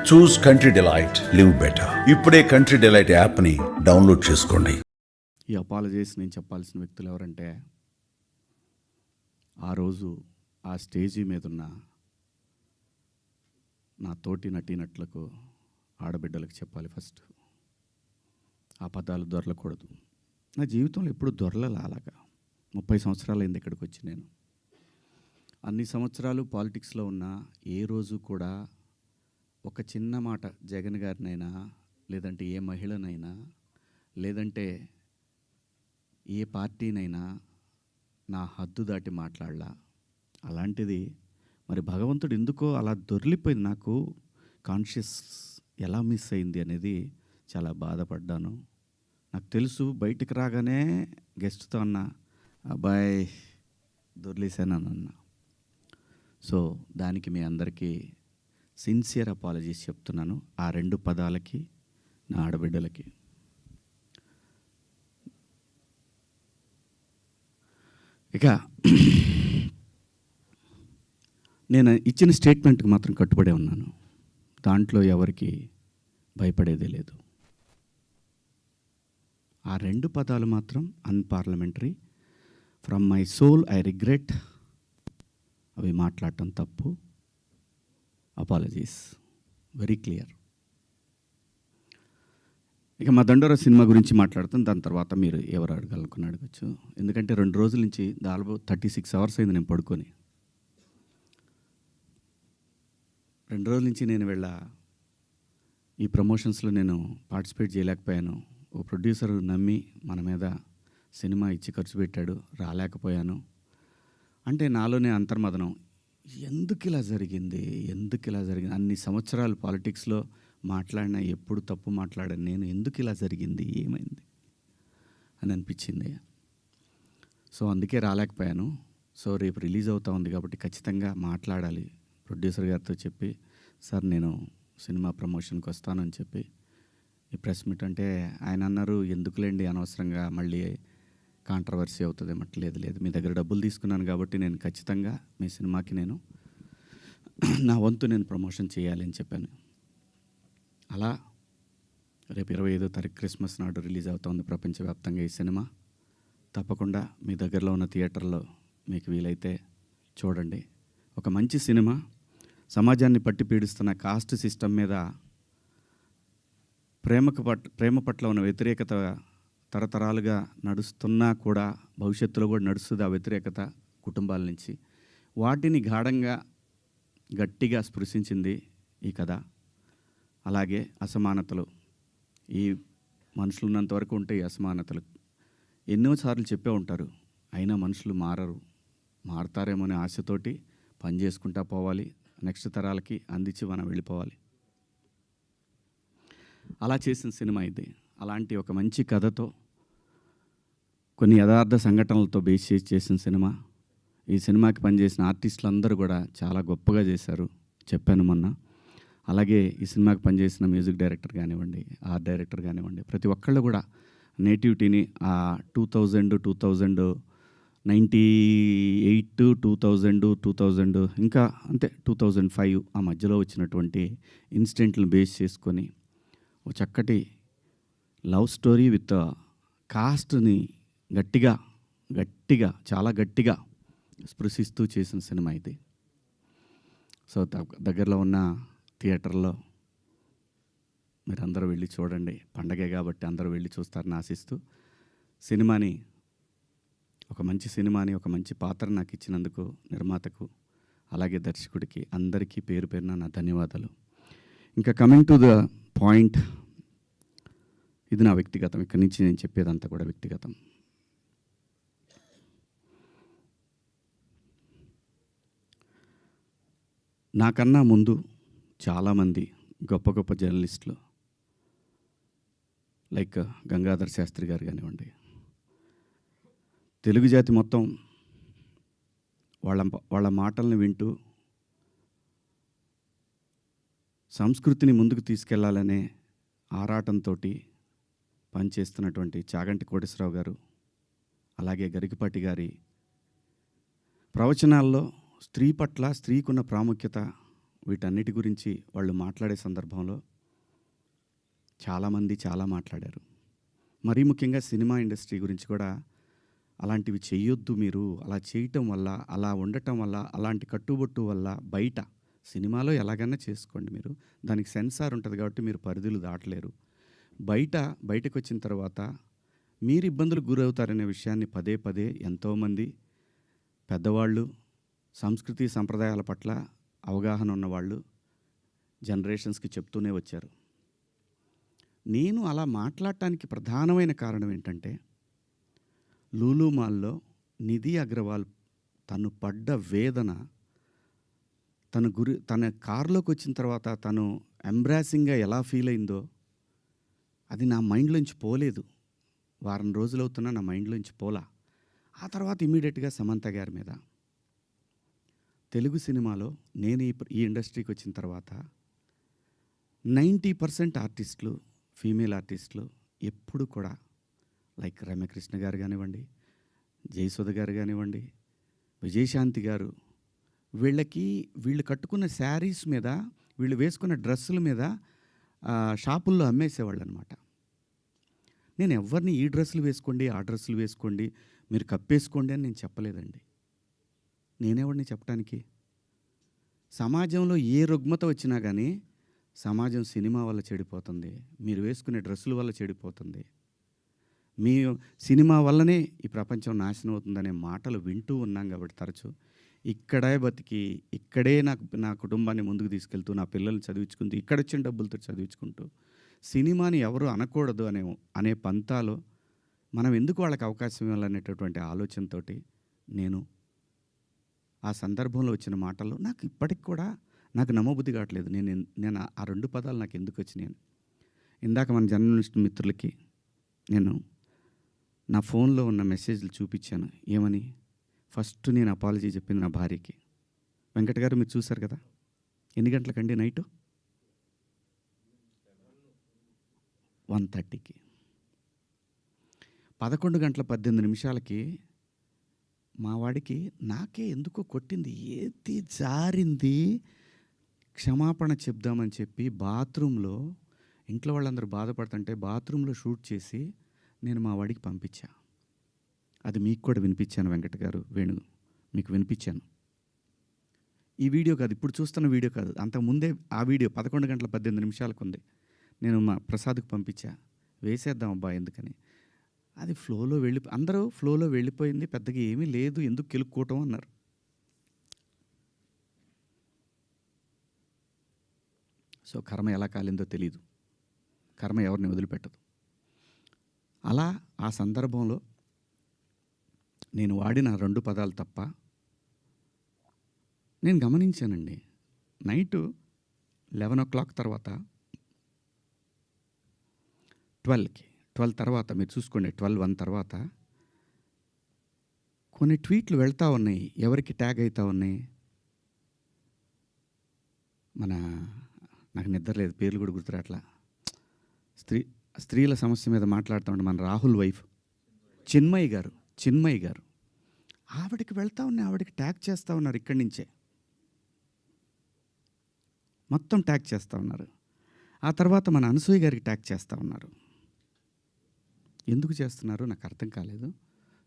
చూస్ country delight, live better. ఇప్పుడే country delight యాప్ని download చేసుకోండి. ఈ అపాలజీస్ నేను చెప్పాల్సిన వ్యక్తులు ఎవరంటే, ఆ రోజు ఆ స్టేజీ మీద ఉన్న నా తోటి నటీనటులకు, ఆడబిడ్డలకు చెప్పాలి ఫస్ట్. ఆ పదాలు దొరలకూడదు. నా జీవితంలో ఎప్పుడు దొరలలా అలాగా. 30 సంవత్సరాలు అయింది ఇక్కడికి వచ్చి నేను. అన్ని సంవత్సరాలు పాలిటిక్స్లో ఉన్న ఏ రోజు కూడా ఒక చిన్న మాట జగన్ గారినైనా, లేదంటే ఏ మహిళనైనా, లేదంటే ఏ పార్టీనైనా నా హద్దు దాటి మాట్లాడలా. అలాంటిది మరి భగవంతుడు ఎందుకో అలా దొర్లిపోయింది. నాకు కాన్షియస్ ఎలా మిస్ అయింది అనేది చాలా బాధపడ్డాను. నాకు తెలుసు బయటికి రాగానే గెస్ట్తో అన్న అబ్బాయి దొర్లేసానని అన్న. సో దానికి మీ అందరికీ సిన్సియర్ అపాలజీస్ చెప్తున్నాను, ఆ 2 పదాలకి, నా ఆడబిడ్డలకి. ఇక నేను ఇచ్చిన స్టేట్మెంట్కి మాత్రం కట్టుబడే ఉన్నాను. దాంట్లో ఎవరికి భయపడేదే లేదు. ఆ 2 పదాలు మాత్రం unparliamentary. From my soul I regret. అవి మాట్లాడటం తప్పు. Apologies very clear. ఇక మా దండోరా సినిమా గురించి మాట్లాడుతాం. దాని తర్వాత మీరు ఎవరు అడగాలనుకుని అడగచ్చు. ఎందుకంటే 2 రోజుల నుంచి దాదాపు 36 అవర్స్ అయింది నేను పడుకొని. 2 రోజుల నుంచి నేను ఈ ప్రమోషన్స్లో నేను పార్టిసిపేట్ చేయలేకపోయాను. ఓ ప్రొడ్యూసర్ నమ్మి మన మీద సినిమా ఇచ్చి ఖర్చు పెట్టాడు, రాలేకపోయాను. అంటే నాలోనే అంతర్మదనం, ఎందుకు ఇలా జరిగింది. అన్ని సంవత్సరాలు పాలిటిక్స్లో మాట్లాడినా ఎప్పుడు తప్పు మాట్లాడాను నేను, ఎందుకు ఇలా జరిగింది, ఏమైంది అని అనిపించింది. సో అందుకే రాలేకపోయాను. సో రేపు రిలీజ్ అవుతా ఉంది కాబట్టి ఖచ్చితంగా మాట్లాడాలి. ప్రొడ్యూసర్ గారితో చెప్పి, సార్ నేను సినిమా ప్రమోషన్కి వస్తానని చెప్పి ఈ ప్రెస్ మీట్ అంటే ఆయన అన్నారు, ఎందుకులేండి అనవసరంగా మళ్ళీ కాంట్రవర్సీ అవుతుంది. లేదు, మీ దగ్గర డబ్బులు తీసుకున్నాను కాబట్టి నేను ఖచ్చితంగా మీ సినిమాకి నేను నా వంతు నేను ప్రమోషన్ చేయాలి అని చెప్పాను. అలా రేపు 25వ తారీఖు క్రిస్మస్ నాడు రిలీజ్ అవుతుంది ప్రపంచవ్యాప్తంగా ఈ సినిమా. తప్పకుండా మీ దగ్గరలో ఉన్న థియేటర్లో మీకు వీలైతే చూడండి. ఒక మంచి సినిమా, సమాజాన్ని పట్టి పీడిస్తున్న కాస్ట్ సిస్టమ్ మీద ప్రేమ పట్ల ఉన్న వ్యతిరేకత తరతరాలుగా నడుస్తున్నా కూడా భవిష్యత్తులో కూడా నడుస్తుంది. ఆ వ్యతిరేకత కుటుంబాల నుంచి వాటిని గాఢంగా గట్టిగా స్పృశించింది ఈ కథ. అలాగే అసమానతలు, ఈ మనుషులు ఉన్నంత వరకు ఉంటాయి అసమానతలు. ఎన్నోసార్లు చెప్పే ఉంటారు, అయినా మనుషులు మారతారేమో అనే ఆశతోటి పని చేసుకుంటా పోవాలి, నెక్స్ట్ తరాలకి అందించి మనం వెళ్ళిపోవాలి. అలా చేసిన సినిమా ఇది. అలాంటి ఒక మంచి కథతో, కొన్ని యథార్థ సంఘటనలతో బేస్ చేసి చేసిన సినిమా. ఈ సినిమాకి పనిచేసిన ఆర్టిస్టులు అందరూ కూడా చాలా గొప్పగా చేశారు, చెప్పాను మొన్న. అలాగే ఈ సినిమాకి పనిచేసిన మ్యూజిక్ డైరెక్టర్ కానివ్వండి, ఆర్ట్ డైరెక్టర్ కానివ్వండి, ప్రతి ఒక్కళ్ళు కూడా నేటివిటీని ఆ 1998, 2000 ఇంకా అంతే 2005 ఆ మధ్యలో వచ్చినటువంటి ఇన్సిడెంట్లను బేస్ చేసుకొని ఒక చక్కటి లవ్ స్టోరీ విత్ కాస్ట్ని గట్టిగా చాలా గట్టిగా స్పృశిస్తూ చేసిన సినిమా ఇది. సో దగ్గరలో ఉన్న థియేటర్లో మీరు అందరూ వెళ్ళి చూడండి. పండగే కాబట్టి అందరూ వెళ్ళి చూస్తారని ఆశిస్తూ, సినిమాని ఒక మంచి సినిమాని, ఒక మంచి పాత్ర నాకు ఇచ్చినందుకు నిర్మాతకు, అలాగే దర్శకుడికి అందరికీ పేరు పేరున నా ధన్యవాదాలు. ఇంకా కమింగ్ టు ద పాయింట్, ఇది నా వ్యక్తిగతం. ఇక్కడి నుంచి నేను చెప్పేదంతా కూడా వ్యక్తిగతం. నాకన్నా ముందు చాలామంది గొప్ప గొప్ప జర్నలిస్టులు, లైక్ గంగాధర్ శాస్త్రి గారు కానివ్వండి, తెలుగు జాతి మొత్తం వాళ్ళ మాటల్ని వింటూ సంస్కృతిని ముందుకు తీసుకెళ్లాలనే ఆరాటంతో పనిచేస్తున్నటువంటి చాగంటి కోటేశ్వరరావు గారు, అలాగే గరికపాటి గారి ప్రవచనాల్లో స్త్రీ పట్ల, స్త్రీకున్న ప్రాముఖ్యత వీటన్నిటి గురించి వాళ్ళు మాట్లాడే సందర్భంలో చాలామంది చాలా మాట్లాడారు. మరీ ముఖ్యంగా సినిమా ఇండస్ట్రీ గురించి కూడా అలాంటివి చెయ్యొద్దు మీరు, అలా చేయటం వల్ల, అలా ఉండటం వల్ల, అలాంటి కట్టుబొట్టు వల్ల బయట సినిమాలో ఎలాగైనా చేసుకోండి మీరు, దానికి సెన్సార్ ఉంటుంది కాబట్టి మీరు పరిధులు దాటలేరు. బయటకు వచ్చిన తర్వాత మీరు ఇబ్బందులకు గురవుతారనే విషయాన్ని పదే పదే ఎంతోమంది పెద్దవాళ్ళు, సంస్కృతి సంప్రదాయాల పట్ల అవగాహన ఉన్నవాళ్ళు జనరేషన్స్కి చెప్తూనే వచ్చారు. నేను అలా మాట్లాడటానికి ప్రధానమైన కారణం ఏంటంటే, లూలు మాల్లో నిధి అగర్వాల్ తను పడ్డ వేదన, తన కారులోకి వచ్చిన తర్వాత తను ఎంబ్రాసింగ్గా ఎలా ఫీల్ అయిందో అది నా మైండ్లోంచి పోలేదు. వారం రోజులవుతున్నా నా మైండ్లోంచి పోలా. ఆ తర్వాత ఇమీడియట్గా సమంత గారి మీద, తెలుగు సినిమాలో నేను ఈ ఇండస్ట్రీకి వచ్చిన తర్వాత 90% ఆర్టిస్టులు, ఫీమేల్ ఆర్టిస్టులు ఎప్పుడు కూడా లైక్ రమ్యకృష్ణ గారు కానివ్వండి, జయసుధ గారు కానివ్వండి, విజయశాంతి గారు, వీళ్ళు కట్టుకున్న శారీస్ మీద, వీళ్ళు వేసుకున్న డ్రెస్సుల మీద షాపుల్లో అమ్మేసేవాళ్ళు అనమాట. నేను ఎవరిని ఈ డ్రెస్సులు వేసుకోండి, ఆ డ్రెస్సులు వేసుకోండి, మీరు కప్పేసుకోండి అని నేను చెప్పలేదండి. నేనెవరిని చెప్పడానికి? సమాజంలో ఏ రుగ్మత వచ్చినా కానీ సమాజం సినిమా వల్ల చెడిపోతుంది, మీరు వేసుకునే డ్రెస్సుల వల్ల చెడిపోతుంది, మీ సినిమా వల్లనే ఈ ప్రపంచం నాశనం అవుతుందనే మాటలు వింటూ ఉన్నాం కాబట్టి తరచూ ఇక్కడే బతికి, ఇక్కడే నా కుటుంబాన్ని ముందుకు తీసుకెళ్తూ, నా పిల్లల్ని చదివించుకుంటూ, ఇక్కడొచ్చిన డబ్బులతో చదివించుకుంటూ, సినిమాని ఎవరు అనకూడదు అనే పంతాలో మనం ఎందుకు వాళ్ళకి అవకాశం ఇవ్వాలనేటటువంటి ఆలోచనతో నేను ఆ సందర్భంలో వచ్చిన మాటల్లో నాకు ఇప్పటికి కూడా నాకు నమ్మబుద్ధి కావట్లేదు. నేను ఆ 2 పదాలు నాకు ఎందుకు వచ్చినాయి. ఇందాక మన జర్నలిస్ట్ మిత్రులకి నేను నా ఫోన్లో ఉన్న మెసేజ్లు చూపించాను. ఏమని? ఫస్ట్ నేను అపాలజీ చెప్పింది నా భార్యకి. వెంకట గారు మీరు చూశారు కదా, ఎన్ని గంటలకండి? నైటు 1:30కి. 11:18 మా వాడికి నాకే ఎందుకో కొట్టింది, ఏది జారింది, క్షమాపణ చెప్దామని చెప్పి బాత్రూంలో, ఇంట్లో వాళ్ళందరూ బాధపడుతుంటే బాత్రూంలో షూట్ చేసి నేను మా వాడికి పంపించా. అది మీకు కూడా వినిపించాను వెంకట గారు, వేణు మీకు వినిపించాను. ఈ వీడియో కాదు, ఇప్పుడు చూస్తున్న వీడియో కాదు, అంతకుముందే ఆ వీడియో 11:18 ఉంది. నేను మా ప్రసాద్కి పంపించా, వేసేద్దాం అబ్బా ఎందుకని. అది అందరూ ఫ్లోలో వెళ్ళిపోయింది, పెద్దగా ఏమీ లేదు, ఎందుకు కెలుక్కోవటం అన్నారు. సో కర్మ ఎలా కాలిందో తెలీదు, కర్మ ఎవరిని వదిలిపెట్టదు. అలా ఆ సందర్భంలో నేను వాడిన 2 పదాలు తప్ప నేను గమనించానండి. నైటు 11 తర్వాత 12 తర్వాత మీరు చూసుకోండి, 12:01 తర్వాత కొన్ని ట్వీట్లు వెళ్తూ ఉన్నాయి. ఎవరికి ట్యాగ్ అవుతూ ఉన్నాయి? నాకు నిద్ర లేదు, పేర్లు కూడా గుర్తురాట్లా. స్త్రీల సమస్య మీద మాట్లాడుతూ ఉండే మన రాహుల్ వైఫ్ చిన్మయి గారు ఆవిడకి వెళ్తూ ఉన్నాయి, ఆవిడకి ట్యాగ్ చేస్తూ ఉన్నారు. ఇక్కడి నుంచే మొత్తం ట్యాగ్ చేస్తూ ఉన్నారు. ఆ తర్వాత మన అనసూయ గారికి ట్యాగ్ చేస్తూ ఉన్నారు. ఎందుకు చేస్తున్నారు నాకు అర్థం కాలేదు.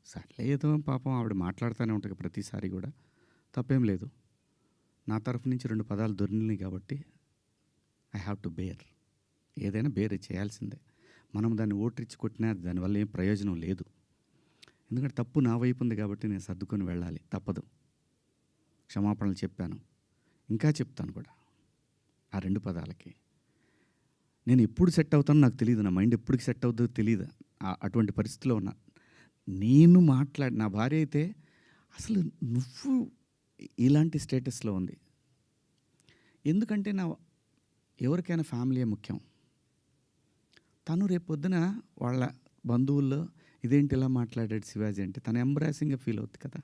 సర్లే ఏదో పాపం ఆవిడ మాట్లాడుతూనే ఉంటుంది ప్రతిసారి కూడా, తప్పేం లేదు. నా తరఫు నుంచి 2 పదాలు దొరికినాయి కాబట్టి ఐ హ్యావ్ టు బేర్. ఏదైనా బేర్ చేయాల్సిందే. మనం దాన్ని ఓట్రిచ్చి కొట్టినా దానివల్ల ఏం ప్రయోజనం లేదు. ఎందుకంటే తప్పు నా వైపు ఉంది కాబట్టి నేను సర్దుకొని వెళ్ళాలి, తప్పదు. క్షమాపణలు చెప్పాను, ఇంకా చెప్తాను కూడా. ఆ 2 పదాలకి నేను ఎప్పుడు సెట్ అవుతానో నాకు తెలియదు, నా మైండ్ ఎప్పటికి సెట్ అవుతుందో తెలియదు. అటువంటి పరిస్థితిలో ఉన్నా. నా భార్య అయితే అసలు నువ్వు ఇలాంటి స్టేటస్లో ఉంది. ఎందుకంటే ఎవరికైనా ఫ్యామిలీ ముఖ్యం. తను రేపొద్దున వాళ్ళ బంధువుల్లో ఇదేంటి ఇలా మాట్లాడాడు శివాజీ అంటే తను ఎంబ్రాసింగ్గా ఫీల్ అవుతుంది కదా.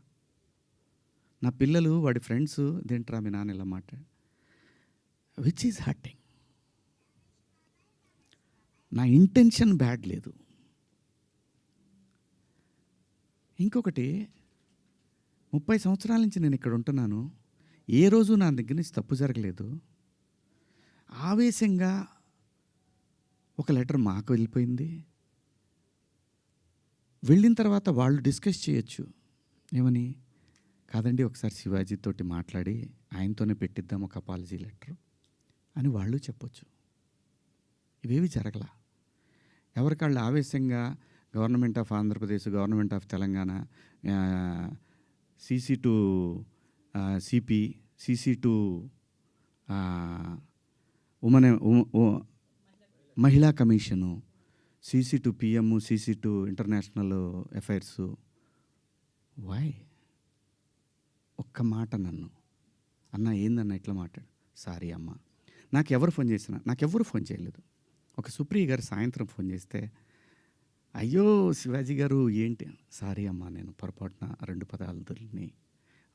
నా పిల్లలు వాడి ఫ్రెండ్స్ ఇదేంట్రా మీ నాన్న ఇలా మాట్లాడు, విచ్ ఈజ్ హర్టింగ్. నా ఇంటెన్షన్ బ్యాడ్ లేదు. ఇంకొకటి, 30 సంవత్సరాల నుంచి నేను ఇక్కడ ఉంటున్నాను. ఏ రోజు నా దగ్గర నుంచి తప్పు జరగలేదు. ఆవేశంగా ఒక లెటర్ మాకు వెళ్ళిపోయింది. వెళ్ళిన తర్వాత వాళ్ళు డిస్కస్ చేయొచ్చు. ఏమని? కాదండి, ఒకసారి శివాజీతోటి మాట్లాడి ఆయనతోనే పెట్టిద్దాం ఒక అపాలజీ లెటర్ అని వాళ్ళు చెప్పొచ్చు. ఇవేవి జరగలా. ఎవరికాళ్ళు ఆవేశంగా government of Andhra Pradesh, government of Telangana, CC to CP, CC to women మహిళా commission, CC to PM, CC to international affairs. Why? ఒక్క మాట నన్ను అన్న ఏందన్న ఇట్లా మాట్లాడు. సారీ అమ్మ. నాకెవరు ఫోన్ చేసినా, నాకెవ్వరు ఫోన్ చేయలేదు. ఒక సుప్రియ గారు సాయంత్రం ఫోన్ చేస్తే, అయ్యో శివాజీ గారు ఏంటి? సారీ అమ్మ, నేను పొరపాటున 2 పదాలు దొరికినాయి.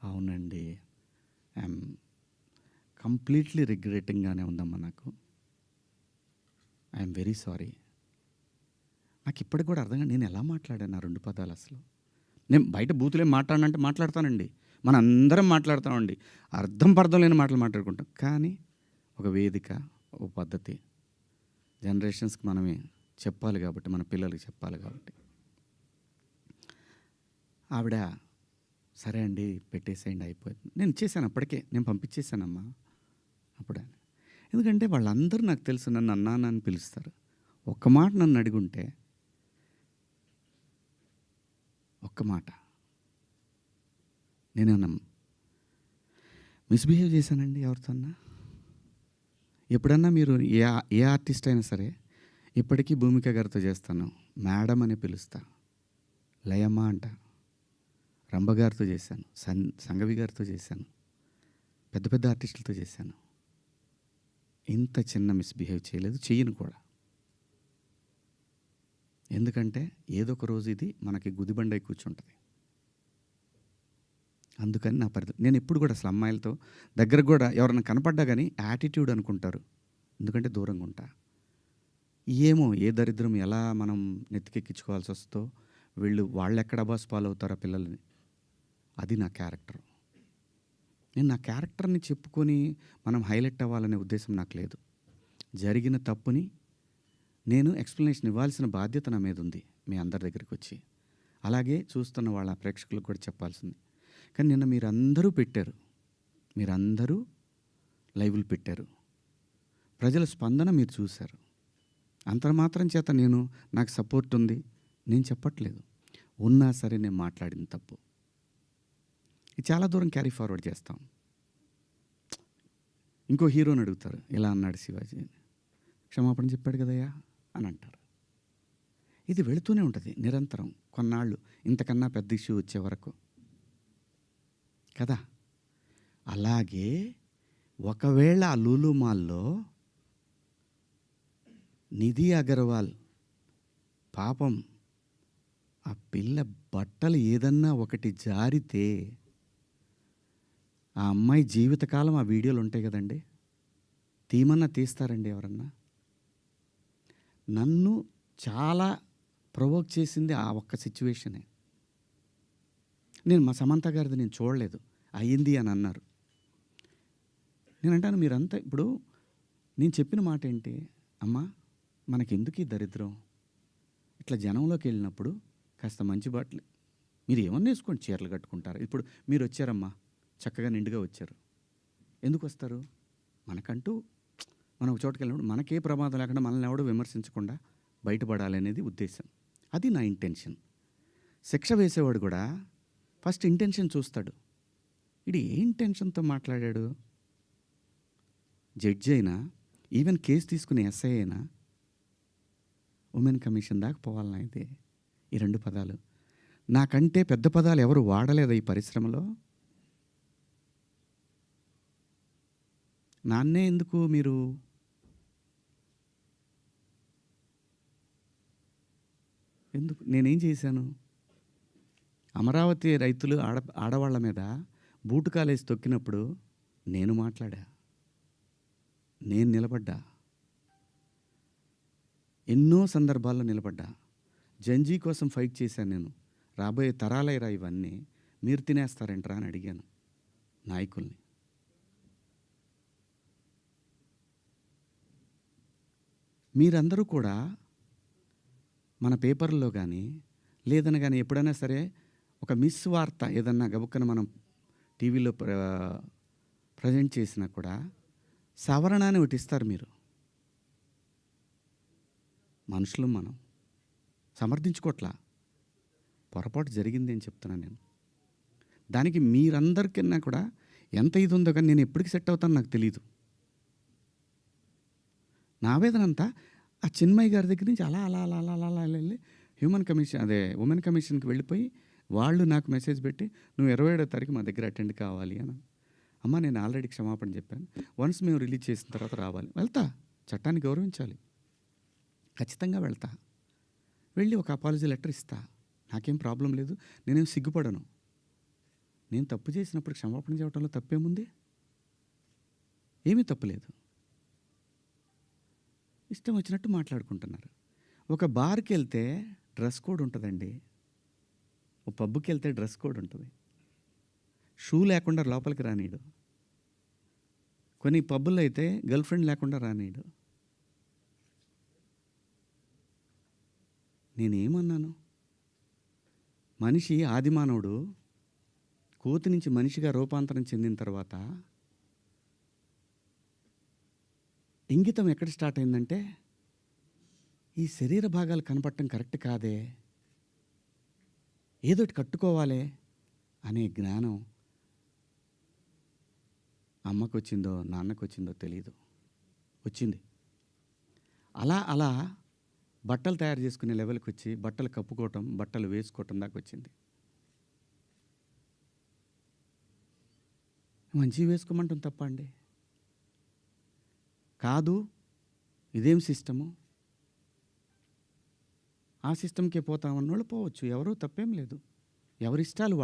అవునండి, ఐఎమ్ కంప్లీట్లీ రిగ్రెటింగ్గానే ఉందమ్మా నాకు. I'm very sorry. నాకు ఇప్పటికి కూడా అర్థంగా నేను ఎలా మాట్లాడాను ఆ 2 పదాలు అసలు. నేను బయట బూతులే మాట్లాడినంటే మాట్లాడతానండి, మన అందరం మాట్లాడతామండి, అర్థం పర్థం లేని మాటలు మాట్లాడుకుంటాం. కానీ ఒక వేదిక, ఒక పద్ధతి, జనరేషన్స్కి మనమే చెప్పాలి కాబట్టి, మన పిల్లలకి చెప్పాలి కాబట్టి. ఆవిడ సరే అండి పెట్టేసేయండి అయిపోయింది. నేను ఇచ్చేసాను, అప్పటికే నేను పంపించేశానమ్మా అప్పుడే. ఎందుకంటే వాళ్ళందరూ నాకు తెలుసు, నన్ను అన్నాను అని పిలుస్తారు. ఒక్క మాట నన్ను అడుగుంటే, ఒక్క మాట నేనేమన్నా మిస్బిహేవ్ చేశానండి ఎవరితోన్నా? ఎప్పుడన్నా మీరు ఏ ఆర్టిస్ట్ అయినా సరే, ఇప్పటికీ భూమిక గారితో చేస్తాను, మేడం అని పిలుస్తా, లయమ్మ అంట. రంభ గారితో చేశాను, సంగవి గారితో చేశాను, పెద్ద పెద్ద ఆర్టిస్టులతో చేశాను. ఇంత చిన్న మిస్బిహేవ్ చేయలేదు, చెయ్యను కూడా. ఎందుకంటే ఏదో ఒక రోజు ఇది మనకి గుదిబండై కూర్చుంటుంది. అందుకని నా పరిధి. నేను ఎప్పుడు కూడా అసలు అమ్మాయిలతో దగ్గర కూడా ఎవరైనా కనపడ్డా కానీ యాటిట్యూడ్ అనుకుంటారు, ఎందుకంటే దూరంగా ఉంటా. ఏమో ఏ దరిద్రం ఎలా మనం నెత్తికెక్కించుకోవాల్సి వస్తుందో, వాళ్ళు ఎక్కడ అబాస్ పాలవుతారో పిల్లల్ని. అది నా క్యారెక్టర్. నేను నా క్యారెక్టర్ని చెప్పుకొని మనం హైలైట్ అవ్వాలనే ఉద్దేశం నాకు లేదు. జరిగిన తప్పుని నేను ఎక్స్ప్లెనేషన్ ఇవ్వాల్సిన బాధ్యత నా మీద ఉంది మీ అందరి దగ్గరికి వచ్చి. అలాగే చూస్తున్న వాళ్ళ ప్రేక్షకులకు కూడా చెప్పాల్సింది. కానీ నిన్న మీరందరూ పెట్టారు, మీరందరూ లైవ్లు పెట్టారు, ప్రజల స్పందన మీరు చూశారు. అంతమాత్రం చేత నాకు సపోర్ట్ ఉంది నేను చెప్పట్లేదు. ఉన్నా సరే నేను మాట్లాడిన తప్పు ఇది చాలా దూరం క్యారీ ఫార్వర్డ్ చేస్తాం. ఇంకో హీరోని అడుగుతారు, ఇలా అన్నాడు శివాజీ, క్షమాపణ చెప్పాడు కదయ్యా అని అంటారు. ఇది వెళుతూనే ఉంటుంది నిరంతరం, కొన్నాళ్ళు ఇంతకన్నా పెద్ద ఇష్యూ వచ్చే వరకు కదా. అలాగే ఒకవేళ ఆ లూలు మాల్లో నిధి అగర్వాల్ పాపం ఆ పిల్ల బట్టలు ఏదన్నా ఒకటి జారితే ఆ అమ్మాయి జీవితకాలం ఆ వీడియోలు ఉంటాయి కదండి, తీమన్నా తీస్తారండి ఎవరన్నా? నన్ను చాలా ప్రొవోక్ చేసింది ఆ ఒక్క సిచ్యువేషనే. నేను మా సమంత గారిది నేను చూడలేదు, అయ్యింది అని అన్నారు. నేను అంటాను, మీరంతా ఇప్పుడు నేను చెప్పిన మాట ఏంటి, అమ్మా మనకెందుకు ఈ దరిద్రం? ఇట్లా జనంలోకి వెళ్ళినప్పుడు కాస్త మంచి బట్టలు మీరు ఏమన్నా వేసుకోండి, చీరలు కట్టుకుంటారు. ఇప్పుడు మీరు వచ్చారమ్మా, చక్కగా నిండుగా వచ్చారు. ఎందుకు వస్తారు? మనకంటూ మనం ఒక చోటుకి వెళ్ళినప్పుడు మనకే ప్రమాదం లేకుండా మనల్ని ఎవడో విమర్శించకుండా బయటపడాలి అనేది ఉద్దేశం. అది నా ఇంటెన్షన్. శిక్ష వేసేవాడు కూడా ఫస్ట్ ఇంటెన్షన్ చూస్తాడు. ఇది ఏ ఇంటెన్షన్తో మాట్లాడాడు? జడ్జి అయినా, ఈవెన్ కేసు తీసుకునే ఎస్ఐ అయినా ఉమెన్ కమిషన్ దాకా పోవాలన్నా అయితే ఈ 2 పదాలు నాకంటే పెద్ద పదాలు ఎవరు వాడలేదు ఈ పరిశ్రమలో. నాన్నే ఎందుకు మీరు ఎందుకు? నేనేం చేశాను? అమరావతి రైతులు ఆడవాళ్ళ మీద బూటుకాలేసి తొక్కినప్పుడు నేను మాట్లాడా, నేను నిలబడ్డా, ఎన్నో సందర్భాల్లో నిలబడ్డా. జంజీ కోసం ఫైట్ చేశాను నేను. రాబోయే తరాలైరా ఇవన్నీ, మీరు తినేస్తారంటరా అని అడిగాను నాయకుల్ని. మీరందరూ కూడా మన పేపర్లో కానీ లేదని కానీ ఎప్పుడైనా సరే ఒక మిస్ వార్త ఏదన్నా గబుక్కన మనం టీవీలో ప్రజెంట్ చేసినా కూడా సవరణ అని ఒకటి ఇస్తారు మీరు. మనుషులు మనం సమర్థించుకోవట్లా, పొరపాటు జరిగింది అని చెప్తున్నాను నేను. దానికి మీరందరికన్నా కూడా ఎంత ఇది ఉందో కానీ నేను ఎప్పటికి సెట్ అవుతానో నాకు తెలియదు. నా ఆవేదన అంతా ఆ చిన్మయ్య గారి దగ్గర నుంచి అలా అలా అలా అలా అలా అలా వెళ్ళి ఉమెన్ కమిషన్కి వెళ్ళిపోయి వాళ్ళు నాకు మెసేజ్ పెట్టి నువ్వు 27వ తారీఖు మా దగ్గర అటెండ్ కావాలి అని. అమ్మ నేను ఆల్రెడీ క్షమాపణ చెప్పాను, వన్స్ మేము రిలీజ్ చేసిన తర్వాత రావాలి. వెళ్తా, చట్టాన్ని గౌరవించాలి, ఖచ్చితంగా వెళ్తా. వెళ్ళి ఒక అపాలజీ లెటర్ ఇస్తా, నాకేం ప్రాబ్లం లేదు, నేనేం సిగ్గుపడను. నేను తప్పు చేసినప్పుడు క్షమాపణ చెప్పడంలో తప్పేముంది? ఏమీ తప్పులేదు. ఇష్టం వచ్చినట్టు మాట్లాడుకుంటున్నారు. ఒక బార్కి వెళ్తే డ్రెస్ కోడ్ ఉంటుందండి, ఒక పబ్కి వెళ్తే డ్రెస్ కోడ్ ఉంటుంది. షూ లేకుండా లోపలికి రానీడు. కొన్ని పబ్బుల్లో అయితే గర్ల్ ఫ్రెండ్ లేకుండా రానీడు. నేనేమన్నాను? మనిషి ఆదిమానవుడు కోతి నుంచి మనిషిగా రూపాంతరం చెందిన తర్వాత ఇంగితం ఎక్కడ స్టార్ట్ అయిందంటే ఈ శరీర భాగాలు కనపడటం కరెక్ట్ కాదే, ఏదోటి కట్టుకోవాలే అనే జ్ఞానం అమ్మకు వచ్చిందో నాన్నకు వచ్చిందో తెలియదు, వచ్చింది. అలా అలా బట్టలు తయారు చేసుకునే లెవెల్కి వచ్చి బట్టలు కప్పుకోవటం, బట్టలు వేసుకోవటం దాకా వచ్చింది. మంచివి వేసుకోమంటాం తప్ప అండి? కాదు, ఇదేం సిస్టము, ఆ సిస్టమ్కే పోతామన్నోళ్ళు పోవచ్చు, ఎవరూ తప్పేం లేదు. ఎవరిష్టాలు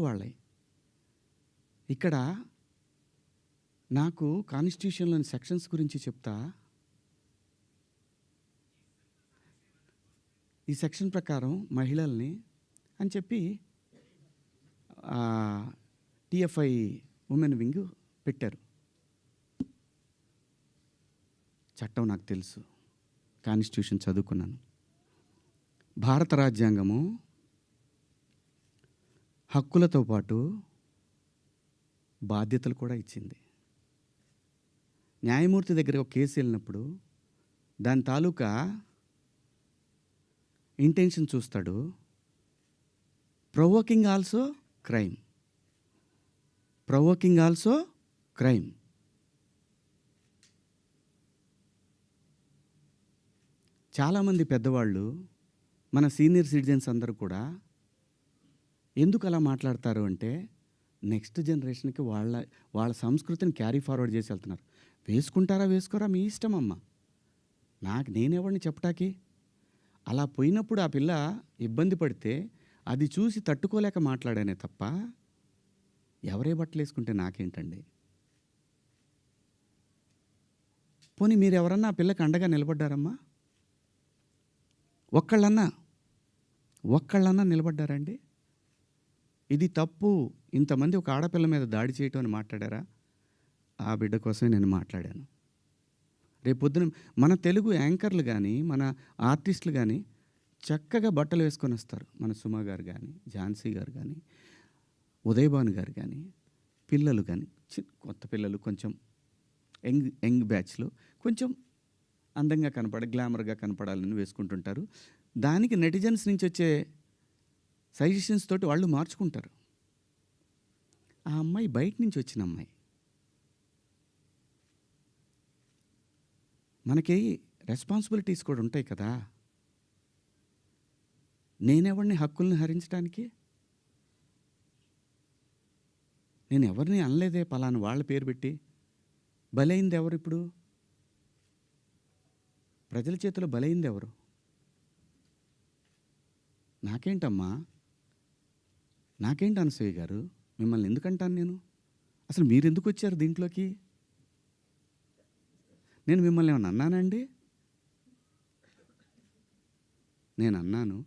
వాళ్ళై. ఇక్కడ నాకు కాన్స్టిట్యూషన్లోని సెక్షన్స్ గురించి చెప్తా. ఈ సెక్షన్ ప్రకారం మహిళల్ని అని చెప్పి టిఎఫ్ఐ ఉమెన్ వింగ్ పెట్టారు. చట్టం నాకు తెలుసు, కాన్స్టిట్యూషన్ చదువుకున్నాను. భారత రాజ్యాంగము హక్కులతో పాటు బాధ్యతలు కూడా ఇచ్చింది. న్యాయమూర్తి దగ్గర ఒక కేసు వెళ్ళినప్పుడు దాని తాలూకా ఇంటెన్షన్ చూస్తాడు. Provoking also crime. చాలామంది పెద్దవాళ్ళు, మన సీనియర్ సిటిజన్స్ అందరూ కూడా ఎందుకు అలా మాట్లాడతారు అంటే నెక్స్ట్ జనరేషన్కి వాళ్ళ సంస్కృతిని క్యారీ ఫార్వర్డ్ చేసి వెళ్తున్నారు. వేసుకుంటారా వేసుకోరా మీ ఇష్టం అమ్మ, నేనెవరిని చెప్పటాకి. అలా పోయినప్పుడు ఆ పిల్ల ఇబ్బంది పడితే అది చూసి తట్టుకోలేక మాట్లాడానే తప్ప ఎవరే బట్టలు వేసుకుంటే నాకేంటండి. పోనీ మీరు ఎవరన్నా ఆ పిల్లకి అండగా నిలబడ్డారమ్మా? ఒక్కళ్ళన్నా నిలబడ్డారండి? ఇది తప్పు, ఇంతమంది ఒక ఆడపిల్ల మీద దాడి చేయటం అని మాట్లాడారా? ఆ బిడ్డ కోసమే నేను మాట్లాడాను. రేపొద్దున మన తెలుగు యాంకర్లు కానీ మన ఆర్టిస్టులు కానీ చక్కగా బట్టలు వేసుకొని వస్తారు. మన సుమ గారు కానీ, ఝాన్సీ గారు కానీ, ఉదయభాను గారు కానీ, పిల్లలు కానీ, కొత్త పిల్లలు కొంచెం యంగ్ బ్యాచ్లో కొంచెం అందంగా గ్లామర్గా కనపడాలని వేసుకుంటుంటారు. దానికి నెటిజన్స్ నుంచి వచ్చే సజెషన్స్ తోటి వాళ్ళు మార్చుకుంటారు. ఆ అమ్మాయి బయట నుంచి వచ్చిన అమ్మాయి. మనకి రెస్పాన్సిబిలిటీస్ కూడా ఉంటాయి కదా. నేనెవరిని హక్కుల్ని హరించడానికి? నేను ఎవరిని అనలేదే పలానా వాళ్ళ పేరు పెట్టి. బలైంది ఎవరు? ఇప్పుడు ప్రజల చేతిలో బలైంది ఎవరు? నాకేంటమ్మా, నాకేంటి అనసూయ గారు, మిమ్మల్ని ఎందుకంటాను నేను? అసలు మీరు ఎందుకు వచ్చారు దీంట్లోకి? నేను మిమ్మల్ని ఏమన్నా అన్నానండి? నేను అన్నాను,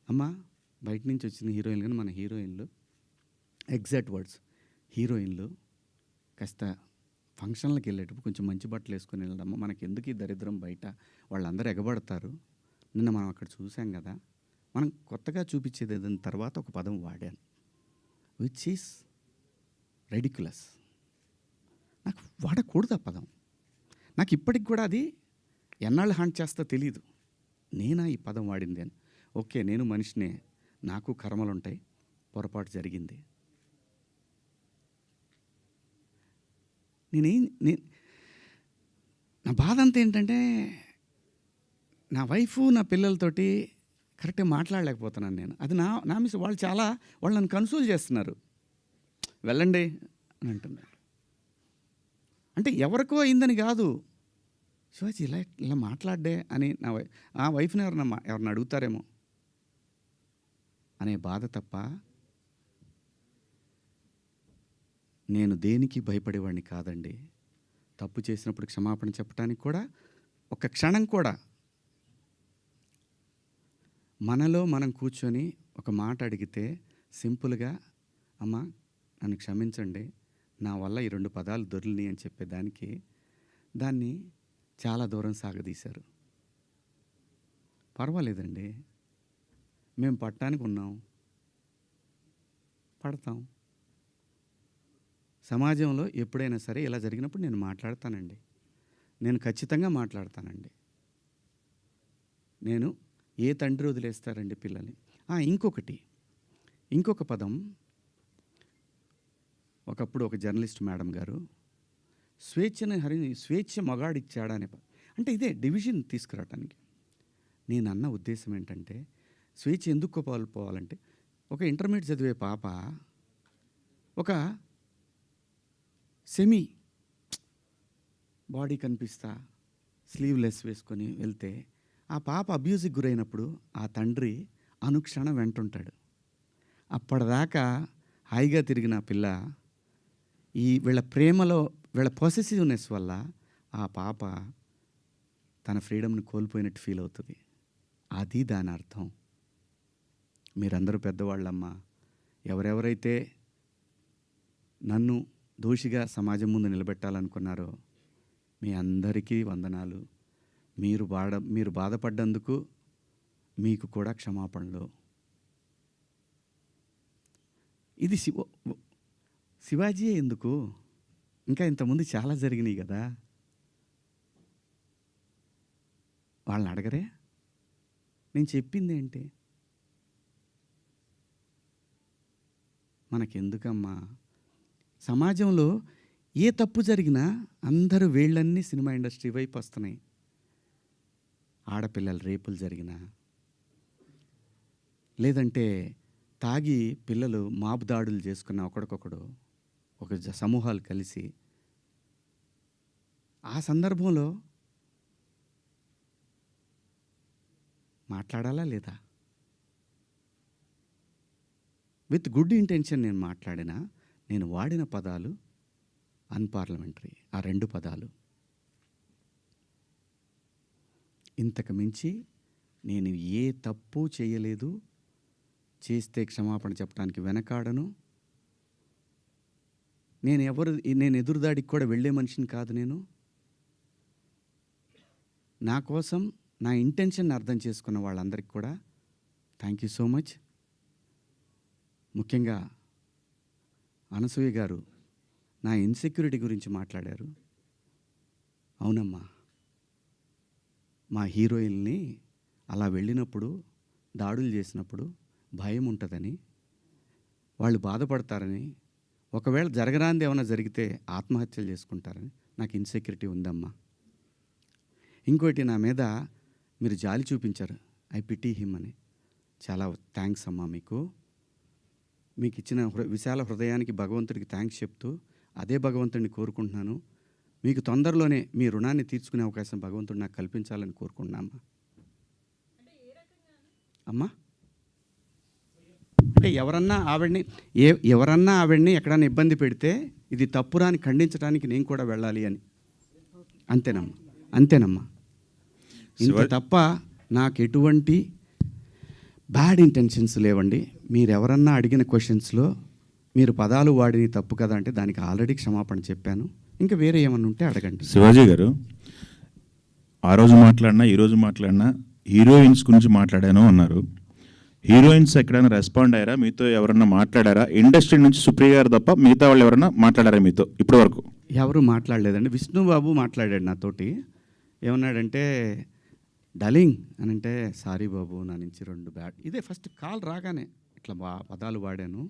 అమ్మా బయట నుంచి వచ్చిన హీరోయిన్లు కానీ మన హీరోయిన్లు, ఎగ్జాక్ట్ వర్డ్స్, హీరోయిన్లు కాస్త ఫంక్షన్లకు వెళ్ళేటప్పుడు కొంచెం మంచి బట్టలు వేసుకొని వెళ్ళడము, మనకి ఎందుకు ఈ దరిద్రం బయట, వాళ్ళందరూ ఎగబడతారు. నిన్న మనం అక్కడ చూసాం కదా, మనం కొత్తగా చూపించేది ఏదైనా తర్వాత ఒక పదం వాడాను, విచ్ ఈస్ రెడిక్యులస్. నాకు వాడకూడదు ఆ పదం. నాకు ఇప్పటికి కూడా అది ఎన్నాళ్ళు హాంట్ చేస్తా తెలీదు. నేనా ఈ పదం వాడింది అని. ఓకే, నేను మనిషినే, నాకు కర్మలు ఉంటాయి, పొరపాటు జరిగింది. నా బాధ అంతా ఏంటంటే, నా వైఫ్ నా పిల్లలతోటి కరెక్ట్గా మాట్లాడలేకపోతున్నాను నేను. అది నా మిస్. వాళ్ళు నన్ను కన్సోల్ చేస్తున్నారు, వెళ్ళండి అని అంటున్నారు. అంటే ఎవరికో అయిందని కాదు, శివాజీ ఇలా మాట్లాడ్డే అని ఆ వైఫ్ని ఎవరన్నా అడుగుతారేమో అనే బాధ తప్ప నేను దేనికి భయపడేవాడిని కాదండి. తప్పు చేసినప్పుడు క్షమాపణ చెప్పడానికి కూడా ఒక క్షణం కూడా మనలో మనం కూర్చొని ఒక మాట అడిగితే సింపుల్గా, అమ్మ నన్ను క్షమించండి, నా వల్ల ఈ 2 పదాలు దొరిని అని చెప్పేదానికి దాన్ని చాలా దూరం సాగదీశారు. పర్వాలేదండి, మేము పట్టడానికి ఉన్నాం, పడతాం. సమాజంలో ఎప్పుడైనా సరే ఇలా జరిగినప్పుడు నేను మాట్లాడతానండి, నేను ఖచ్చితంగా మాట్లాడతానండి. నేను ఏ తండ్రి వదిలేస్తారండి పిల్లల్ని? ఇంకొక పదం, ఒకప్పుడు ఒక జర్నలిస్ట్ మేడం గారు స్వేచ్ఛ మగాడిచ్చాడా అనే అంటే ఇదే డివిజన్ తీసుకురావటానికి. నేను అన్న ఉద్దేశం ఏంటంటే, స్వేచ్ఛ ఎందుకు కోల్పోవాలంటే, ఒక ఇంటర్మీడియట్ చదివే పాప ఒక సెమీ బాడీ కనిపిస్తా స్లీవ్లెస్ వేసుకొని వెళ్తే ఆ పాప అబ్యూజ్కి గురైనప్పుడు ఆ తండ్రి అనుక్షణం వెంటుంటాడు. అప్పటిదాకా హాయిగా తిరిగిన పిల్ల వీళ్ళ ప్రేమలో, వీళ్ళ పొసెసివ్నెస్ వల్ల ఆ పాప తన ఫ్రీడమ్ని కోల్పోయినట్టు ఫీల్ అవుతుంది. అది దాని అర్థం. మీరందరూ పెద్దవాళ్ళమ్మా, ఎవరెవరైతే నన్ను దోషిగా సమాజం ముందు నిలబెట్టాలనుకున్నారో మీ అందరికీ వందనాలు. మీరు బాధపడ్డందుకు మీకు కూడా క్షమాపణలు. ఇది శివాజీ ఎందుకు, ఇంకా ఇంతకుముందు చాలా జరిగినాయి కదా, వాళ్ళని అడగరే? నేను చెప్పింది ఏంటి? మనకెందుకమ్మా? సమాజంలో ఏ తప్పు జరిగినా అందరూ వేళ్ళన్నీ సినిమా ఇండస్ట్రీ వైపు వస్తున్నాయి. ఆడపిల్లల రేపులు జరిగినా, లేదంటే తాగి పిల్లలు మాబు దాడులు చేసుకున్న ఒకడికొకడు ఒక సమూహాలు కలిసి, ఆ సందర్భంలో మాట్లాడాలా లేదా? విత్ గుడ్ ఇంటెన్షన్ నేను మాట్లాడినా, నేను వాడిన పదాలు అన్పార్లమెంటరీ. ఆ 2 పదాలు. ఇంతకు మించి నేను ఏ తప్పు చేయలేదు. చేస్తే క్షమాపణ చెప్పడానికి వెనకాడను. నేను ఎదురుదాడికి కూడా వెళ్ళే మనిషిని కాదు. నేను నా కోసం నా ఇంటెన్షన్ అర్థం చేసుకున్న వాళ్ళందరికీ కూడా థ్యాంక్ యూ సో మచ్. ముఖ్యంగా అనసూయ గారు నా ఇన్సెక్యూరిటీ గురించి మాట్లాడారు. అవునమ్మా, మా హీరోయిన్ని అలా వెళ్ళినప్పుడు, దాడులు చేసినప్పుడు భయం ఉంటుందని, వాళ్ళు బాధపడతారని, ఒకవేళ జరగరాంది ఏమైనా జరిగితే ఆత్మహత్యలు చేసుకుంటారని నాకు ఇన్సెక్యూరిటీ ఉందమ్మా. ఇంకోటి, నా మీద మీరు జాలి చూపించారు, ఐ పిటీ హిమ్ అని. చాలా థ్యాంక్స్ అమ్మా. మీకు ఇచ్చిన విశాల హృదయానికి భగవంతుడికి థ్యాంక్స్ చెప్తూ, అదే భగవంతుడిని కోరుకుంటున్నాను. మీకు తొందరలోనే మీ రుణాన్ని తీర్చుకునే అవకాశం భగవంతుడు నాకు కల్పించాలని కోరుకుంటున్నామ్మా. అమ్మా, అంటే ఎవరన్నా ఆవిడ్ని ఎక్కడన్నా ఇబ్బంది పెడితే ఇది తప్పురా అని ఖండించడానికి నేను కూడా వెళ్ళాలి అని. అంతేనమ్మా. ఇంత తప్ప నాకు ఎటువంటి బ్యాడ్ ఇంటెన్షన్స్ లేవండి. మీరు ఎవరన్నా అడిగిన క్వశ్చన్స్లో మీరు పదాలు వాడిని తప్పు కదా అంటే దానికి ఆల్రెడీ క్షమాపణ చెప్పాను. ఇంకా వేరే ఏమన్నా ఉంటే అడగండి. శివాజీ గారు, ఆ రోజు మాట్లాడినా ఈ రోజు మాట్లాడినా హీరోయిన్స్ గురించి మాట్లాడాను అన్నారు. హీరోయిన్స్ ఎక్కడైనా రెస్పాండ్ అయ్యారా? మీతో ఎవరన్నా మాట్లాడారా? ఇండస్ట్రీ నుంచి సుప్రియ గారు తప్ప మిగతా వాళ్ళు ఎవరైనా మాట్లాడారా మీతో ఇప్పటి వరకు? ఎవరు మాట్లాడలేదండి. విష్ణుబాబు మాట్లాడాడు నాతోటి. ఏమన్నాడంటే, డలింగ్ అని అంటే, సారీ బాబు నా నుంచి 2 బ్యాడ్. ఇదే ఫస్ట్ కాల్ రాగానే ఇట్లా పదాలు వాడాను.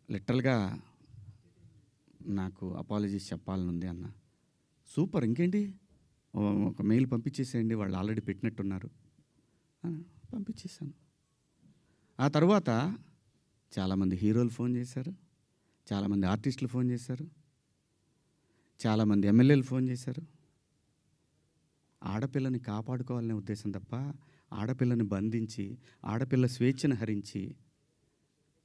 లిటరల్గా నాకు అపాలజీస్ చెప్పాలనుంది అన్న. సూపర్, ఇంకేంటి, ఒక మెయిల్ పంపించేసేయండి, వాళ్ళు ఆల్రెడీ పెట్టినట్టున్నారు. పంపించేసాను. ఆ తర్వాత చాలామంది హీరోలు ఫోన్ చేశారు, చాలామంది ఆర్టిస్టులు ఫోన్ చేశారు, చాలామంది ఎమ్మెల్యేలు ఫోన్ చేశారు. ఆడపిల్లని కాపాడుకోవాలనే ఉద్దేశం తప్ప ఆడపిల్లని బంధించి ఆడపిల్ల స్వేచ్ఛను హరించి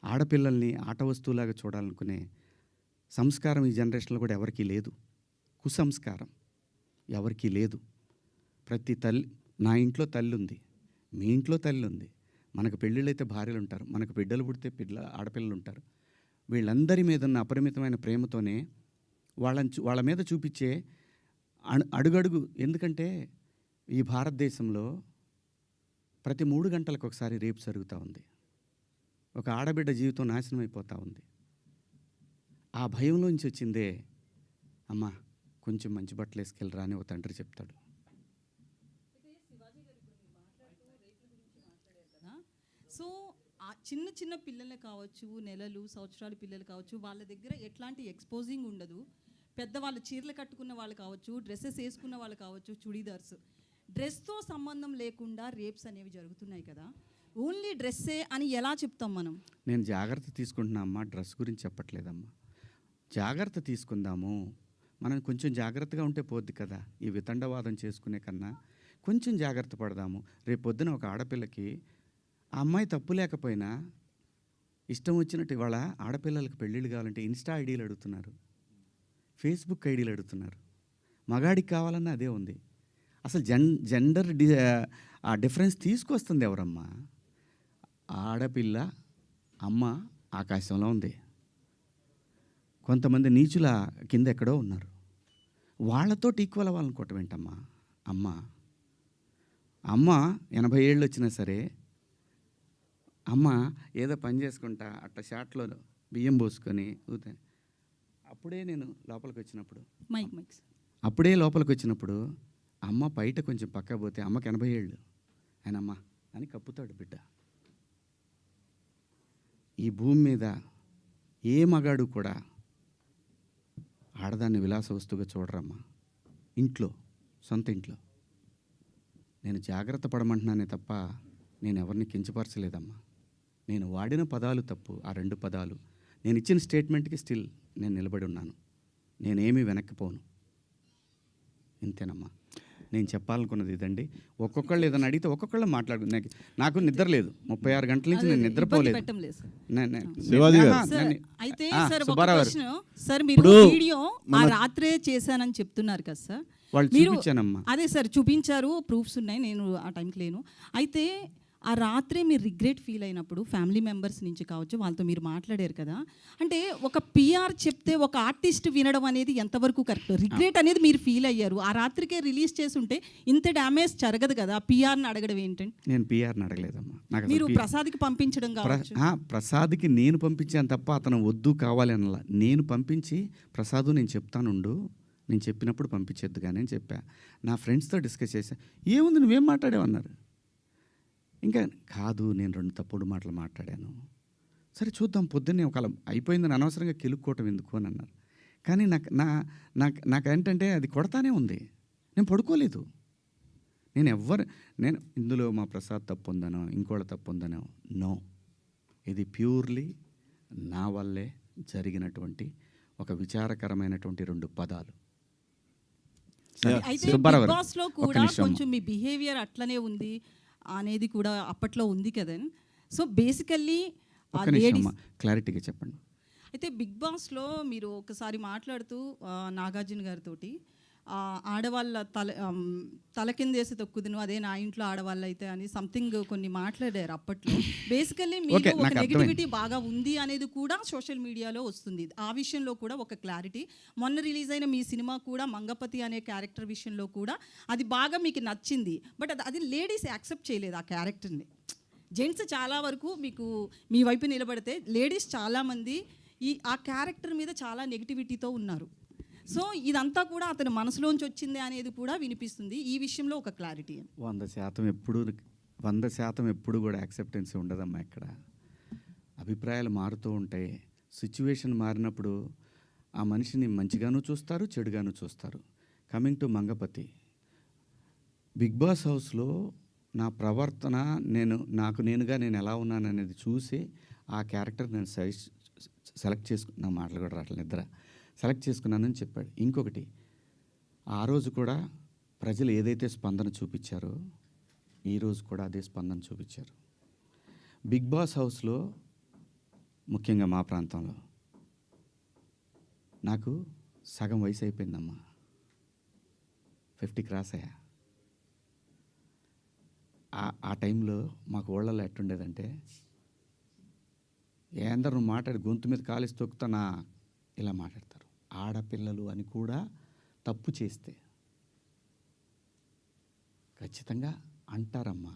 ఆడపిల్లల్ని ఆట వస్తువులాగా చూడాలనుకునే సంస్కారం ఈ జనరేషన్లో కూడా ఎవరికీ లేదు. కుసంస్కారం ఎవరికీ లేదు. ప్రతి తల్లి, నా ఇంట్లో తల్లి ఉంది, మీ ఇంట్లో తల్లి ఉంది, మనకు పెళ్ళిళ్ళైతే భార్యలు ఉంటారు, మనకు బిడ్డలు పుడితే ఆడపిల్లలు ఉంటారు. వీళ్ళందరి మీద ఉన్న అపరిమితమైన ప్రేమతోనే వాళ్ళ మీద చూపించే అడుగడుగు. ఎందుకంటే ఈ భారతదేశంలో ప్రతి 3 గంటలకు ఒకసారి రేపు జరుగుతూ ఉంది. ఒక ఆడబిడ్డ జీవితం నాశనం అయిపోతూ ఉంది. ఆ భయంలోంచి వచ్చిందే, అమ్మ కొంచెం మంచి బట్టలు వేసుకెళ్ళరా అని ఒక తండ్రి చెప్తాడు. సో ఆ చిన్న చిన్న పిల్లలు కావచ్చు, నెలలు సంవత్సరాల పిల్లలు కావచ్చు, వాళ్ళ దగ్గర ఎట్లాంటి ఎక్స్పోజింగ్ ఉండదు. పెద్దవాళ్ళు చీరలు కట్టుకున్న వాళ్ళు కావచ్చు, డ్రెస్సెస్ వేసుకున్న వాళ్ళు కావచ్చు, చుడీదార్స్, డ్రెస్తో సంబంధం లేకుండా రేప్స్ అనేవి జరుగుతున్నాయి కదా. ఓన్లీ డ్రెస్సే అని ఎలా చెప్తాం మనం? నేను జాగ్రత్త తీసుకుంటున్నా అమ్మా, డ్రెస్ గురించి చెప్పట్లేదమ్మా. జాగ్రత్త తీసుకుందాము, మనం కొంచెం జాగ్రత్తగా ఉంటే పోద్ది కదా. ఈ వితండవాదం చేసుకునే కన్నా కొంచెం జాగ్రత్త పడదాము. రేపు పొద్దున ఒక ఆడపిల్లకి ఆ అమ్మాయి తప్పు లేకపోయినా ఇష్టం వచ్చినట్టు ఇవాళ ఆడపిల్లలకు పెళ్ళిళ్ళు కావాలంటే ఇన్స్టా ఐడీలు అడుగుతున్నారు, ఫేస్బుక్ ఐడీలు అడుగుతున్నారు. మగాడికి కావాలన్నా అదే ఉంది. అసలు జెండర్ ఆ డిఫరెన్స్ తీసుకొస్తుంది ఎవరమ్మా? ఆడపిల్ల అమ్మ ఆకాశంలో ఉంది, కొంతమంది నీచుల కింద ఎక్కడో ఉన్నారు. వాళ్ళతో ఈక్వల్ అవ్వాలనుకోవటం ఏంటమ్మా? అమ్మ 80 ఏళ్ళు వచ్చినా సరే అమ్మ ఏదో పని చేసుకుంటా అట్లా షాట్లో బియ్యం పోసుకొని అప్పుడే నేను లోపలికి వచ్చినప్పుడు అప్పుడే లోపలికి వచ్చినప్పుడు అమ్మ బయట కొంచెం పక్క పోతే అమ్మకి 80 ఏళ్ళు, ఆయన అమ్మ అని కప్పుతాడు బిడ్డ. ఈ భూమి మీద ఏ మగాడు కూడా ఆడదాన్ని విలాస వస్తువుగా చూడరమ్మా. ఇంట్లో, సొంత ఇంట్లో. నేను జాగ్రత్త పడమంటున్నానే తప్ప నేను ఎవరిని కించపరచలేదమ్మా. నేను వాడిన పదాలు తప్పు, ఆ 2 పదాలు. నేను ఇచ్చిన స్టేట్మెంట్కి స్టిల్ నేను నిలబడి ఉన్నాను. నేనేమీ వెనక్కిపోను. ఇంతేనమ్మా నేను చెప్పాలనుకున్నది. ఇదండి. ఒక్కొక్కళ్ళు ఏదైనా అడిగితే ఒక్కొక్కళ్ళు మాట్లాడు. నాకు నిద్ర లేదు, 36 గంటల నుంచి నేను నిద్రపోలేదు. అయితే సార్ ఒక ప్రశ్న, సార్ మీరు వీడియో ఆ రాత్రే చేశానని చెప్తున్నారు కదా సార్, వాళ్ళు చూపించానమ్మా. అదే సార్ చూపించారు, ప్రూఫ్స్ ఉన్నాయి, నేను ఆ టైంకి లేను. అయితే ఆ రాత్రే మీరు రిగ్రెట్ ఫీల్ అయినప్పుడు ఫ్యామిలీ మెంబర్స్ నుంచి కావచ్చు, వాళ్ళతో మీరు మాట్లాడారు కదా, అంటే ఒక పిఆర్ చెప్తే ఒక ఆర్టిస్ట్ వినడం అనేది ఎంతవరకు కరెక్ట్? రిగ్రెట్ అనేది మీరు ఫీల్ అయ్యారు, ఆ రాత్రికే రిలీజ్ చేసి ఉంటే ఇంత డ్యామేజ్ జరగదు కదా. పిఆర్ని అడగడం ఏంటంటే? నేను పిఆర్ని అడగలేదమ్మా. మీరు ప్రసాద్కి పంపించడం కావచ్చు. ప్రసాద్కి నేను పంపించాను తప్ప అతను వద్దు కావాలి అనలా. నేను పంపించి ప్రసాదు నేను చెప్తానుండు, నేను చెప్పినప్పుడు పంపించేద్దు కానీ అని చెప్పా. నా ఫ్రెండ్స్తో డిస్కస్ చేశా. ఏముంది నువ్వేం మాట్లాడావన్నారు. ఇంకా కాదు, నేను 2 తప్పుడు మాటలు మాట్లాడాను. సరే చూద్దాం, పొద్దున్నే ఒకవేళ అయిపోయిందని అనవసరంగా కెలుక్కోవటం ఎందుకు అని అన్నారు. కానీ నాకేంటంటే అది కొడతానే ఉంది. నేను పడుకోలేదు. నేను ఇందులో మా ప్రసాద్ తప్పు ఉందనో ఇంకోళ్ళ తప్పు ఉందనో నో. ఇది ప్యూర్లీ నా వల్లే జరిగినటువంటి ఒక విచారకరమైనటువంటి 2 పదాలు. అయితే బిగ్ బాస్ లో కూడా కొంచెం మీ బిహేవియర్ అట్లనే ఉంది అనేది కూడా అప్పట్లో ఉంది కదా. సో బేసికల్లీ క్లారిటీగా చెప్పండి. అయితే బిగ్ బాస్లో మీరు ఒకసారి మాట్లాడుతూ నాగార్జున గారితో ఆడవాళ్ళ తల కిందేసి తొక్కుదును అదే నా ఇంట్లో ఆడవాళ్ళు అయితే అని సంథింగ్ కొన్ని మాట్లాడారు అప్పట్లో. బేసికల్లీ Okay, మీకు ఒక నాకు అర్థమైంది. నెగిటివిటీ బాగా ఉంది అనేది కూడా సోషల్ మీడియాలో వస్తుంది. ఆ విషయంలో కూడా ఒక క్లారిటీ. మొన్న రిలీజ్ అయిన మీ సినిమా కూడా మంగపతి అనే క్యారెక్టర్ విషయంలో కూడా అది బాగా మీకు నచ్చింది. బట్ అది లేడీస్ యాక్సెప్ట్ చేయలేదు ఆ క్యారెక్టర్ని. జెంట్స్ చాలా వరకు మీకు మీ వైపు నిలబడితే లేడీస్ చాలామంది ఆ క్యారెక్టర్ మీద చాలా నెగిటివిటీతో ఉన్నారు. సో ఇదంతా కూడా అతని మనసులోంచి వచ్చింది అనేది కూడా వినిపిస్తుంది. ఈ విషయంలో ఒక క్లారిటీ. 100% ఎప్పుడు కూడా యాక్సెప్టెన్సీ ఉండదమ్మా. ఇక్కడ అభిప్రాయాలు మారుతూ ఉంటాయి. సిచ్యువేషన్ మారినప్పుడు ఆ మనిషిని మంచిగాను చూస్తారు, చెడుగాను చూస్తారు. Coming to Mangapati, Bigg Boss హౌస్లో నా ప్రవర్తన నాకు నేనుగా నేను ఎలా ఉన్నాను అనేది చూసి ఆ క్యారెక్టర్ నేను సెలెక్ట్ చేసుకున్న మాటలు కూడా రావట్లేదు, నిద్ర సెలెక్ట్ చేసుకున్నానని చెప్పాడు. ఇంకొకటి, ఆ రోజు కూడా ప్రజలు ఏదైతే స్పందన చూపించారో ఈరోజు కూడా అదే స్పందన చూపించారు. బిగ్ బాస్ హౌస్లో ముఖ్యంగా మా ప్రాంతంలో నాకు సగం వయసు అయిపోయిందమ్మా, 50 క్రాస్ అయ్యా. ఆ టైంలో మాకు ఊళ్ళల్లో ఎట్టుండేదంటే, ఏందరూ మాట్లాడి గొంతు మీద కాలేసి తొక్కుతానా ఇలా మాట్లాడతారు. ఆడపిల్లలు అని కూడా తప్పు చేస్తే ఖచ్చితంగా అంటారమ్మా.